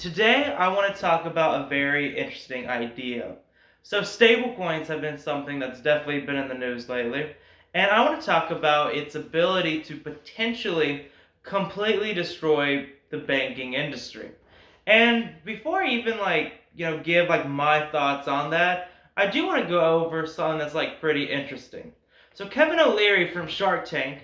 Today, I want to talk about a very interesting idea. So, stablecoins have been something that's definitely been in the news lately, and I want to talk about its ability to potentially completely destroy the banking industry. And before I even give my thoughts on that, I do want to go over something that's pretty interesting. So, Kevin O'Leary from Shark Tank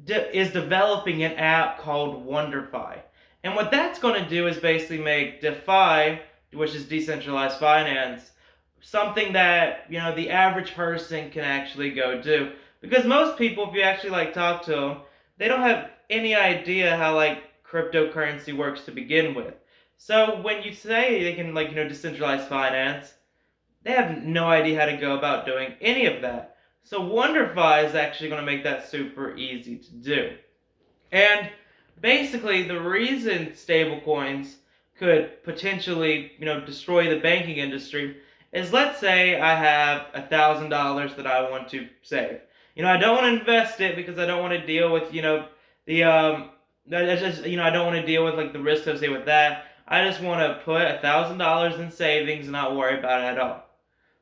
is developing an app called Wonderfuy. And what that's going to do is basically make DeFi, which is decentralized finance, something that, the average person can actually go do. Because most people, if you actually talk to them, they don't have any idea how cryptocurrency works to begin with. So when you say they can decentralize finance, they have no idea how to go about doing any of that. So Wonderfy is actually going to make that super easy to do. And basically, the reason stablecoins could potentially, destroy the banking industry is, let's say I have $1,000 that I want to save. I don't want to invest it because I don't want to deal with, the I don't want to deal with the risks associated with that. I just want to put $1,000 in savings and not worry about it at all.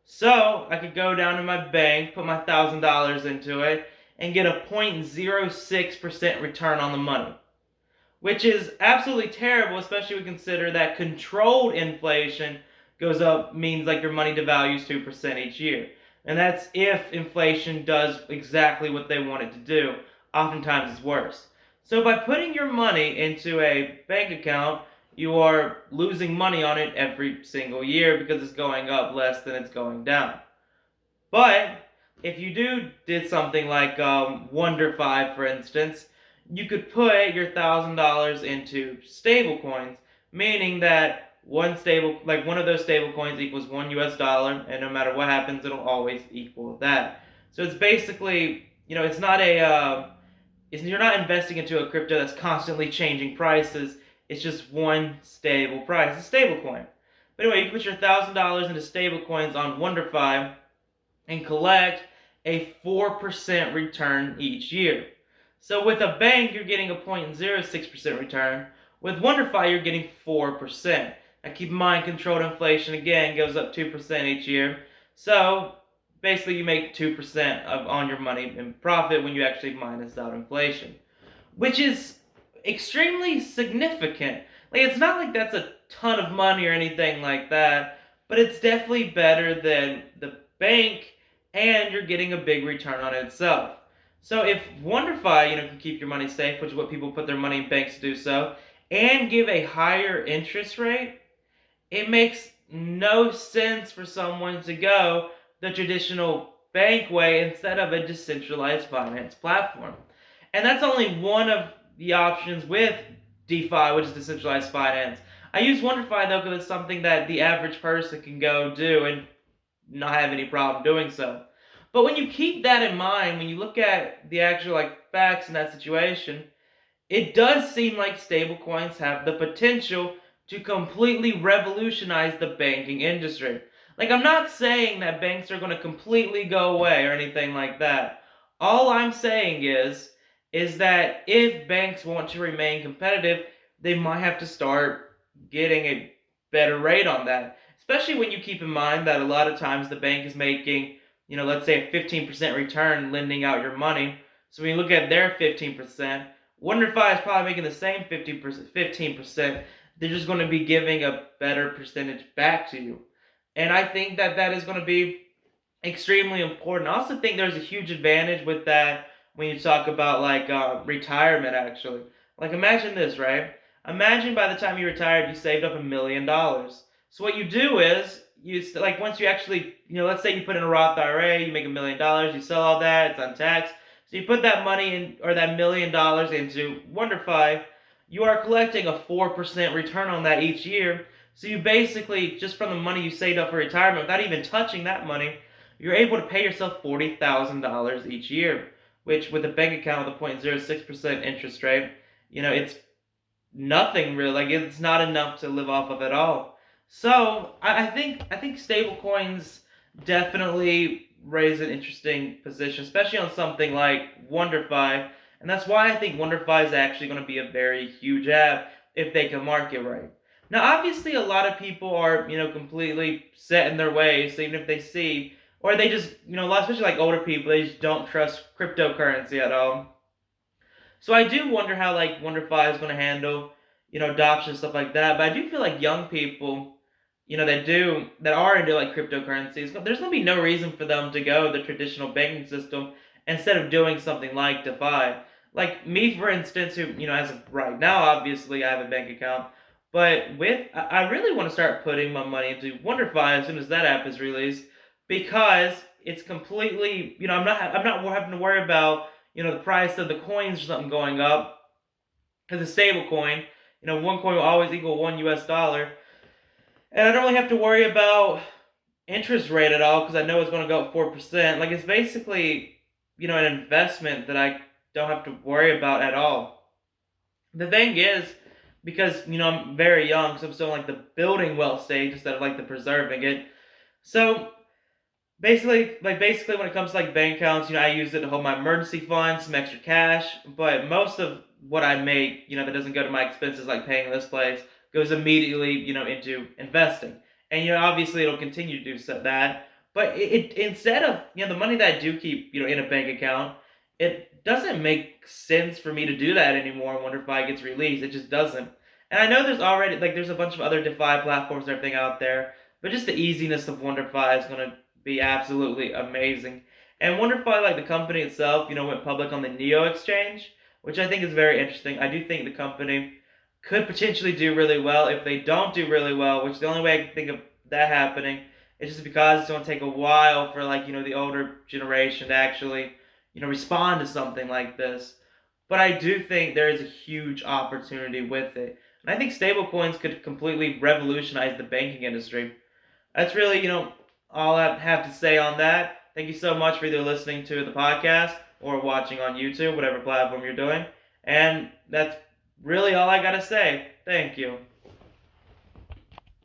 So I could go down to my bank, put my $1,000 into it, and get a 0.06% return on the money, which is absolutely terrible, especially when we consider that controlled inflation goes up, means your money devalues 2% each year. And that's if inflation does exactly what they want it to do. Oftentimes it's worse. So by putting your money into a bank account, you are losing money on it every single year because it's going up less than it's going down. But if you did something like Wonderfy, for instance, you could put your $1,000 into stable coins, meaning that one of those stable coins equals $1, and no matter what happens, it'll always equal that. So it's basically, it's not you're not investing into a crypto that's constantly changing prices. It's just one stable price, a stable coin. But anyway, you can put your $1,000 into stable coins on Wonderfy and collect a 4% return each year. So with a bank, you're getting a 0.06% return. With Wonderfy, you're getting 4%. Now keep in mind, controlled inflation again goes up 2% each year. So basically, you make 2% on your money in profit when you actually minus out inflation, which is extremely significant. It's not like that's a ton of money or anything like that, but it's definitely better than the bank, and you're getting a big return on it itself. So if Wonderfy, can keep your money safe, which is what people put their money in banks to do so, and give a higher interest rate, it makes no sense for someone to go the traditional bank way instead of a decentralized finance platform. And that's only one of the options with DeFi, which is decentralized finance. I use Wonderfy though because it's something that the average person can go do and not have any problem doing so. But when you keep that in mind, when you look at the actual facts in that situation, it does seem like stablecoins have the potential to completely revolutionize the banking industry. I'm not saying that banks are going to completely go away or anything like that. All I'm saying is that if banks want to remain competitive, they might have to start getting a better rate on that. Especially when you keep in mind that a lot of times the bank is making, let's say a 15% return lending out your money. So when you look at their 15%, Wonderfy is probably making the same 15%. They're just going to be giving a better percentage back to you. And I think that that is going to be extremely important. I also think there's a huge advantage with that when you talk about retirement, actually. Imagine this, right? Imagine by the time you retired, you saved up $1 million. So what you do is, once you actually, let's say you put in a Roth IRA, you make $1 million, you sell all that, it's untaxed. So you put that money in, or that $1 million into Wonderfy, you are collecting a 4% return on that each year. So you basically, just from the money you saved up for retirement, without even touching that money, you're able to pay yourself $40,000 each year, which with a bank account with a 0.06% interest rate, it's nothing really. It's not enough to live off of at all. So I think stable coins definitely raise an interesting position, especially on something like Wonderfy, and that's why I think Wonderfy is actually going to be a very huge app if they can market right. Now, obviously, a lot of people are, completely set in their ways. So even if they see, or they just, especially like older people, they just don't trust cryptocurrency at all. So I do wonder how like Wonderfuy is going to handle, adoption and stuff like that. But I do feel like young people, that are into like cryptocurrencies, there's going to be no reason for them to go the traditional banking system instead of doing something like DeFi. Like me, for instance, who as of right now, obviously I have a bank account, but I really want to start putting my money into Wonderfuy as soon as that app is released because it's completely, I'm not having to worry about the price of the coins or something going up because a stable coin, one coin will always equal $1, and I don't really have to worry about interest rate at all because I know it's going to go up 4%. Like it's basically, an investment that I don't have to worry about at all. The thing is, because I'm very young, so I'm still in like the building wealth stage instead of like the preserving it. So basically when it comes to like bank accounts, I use it to hold my emergency funds, some extra cash, but most of what I make, that doesn't go to my expenses like paying this place, goes immediately, into investing. And obviously it'll continue to do that. But it instead of the money that I do keep, in a bank account, it doesn't make sense for me to do that anymore. I wonder if I gets released. It just doesn't. And I know there's a bunch of other DeFi platforms and everything out there, but just the easiness of Wonderfuy is gonna be absolutely amazing. And Wonderfuy, like the company itself, went public on the Neo exchange, which I think is very interesting. I do think the company could potentially do really well. If they don't do really well, which the only way I can think of that happening is just because it's going to take a while for like the older generation to actually respond to something like this. But I do think there is a huge opportunity with it, and I think stablecoins could completely revolutionize the banking industry. That's really, all I have to say on that. Thank you so much for either listening to the podcast or watching on YouTube, whatever platform you're doing. And that's really all I got to say. Thank you.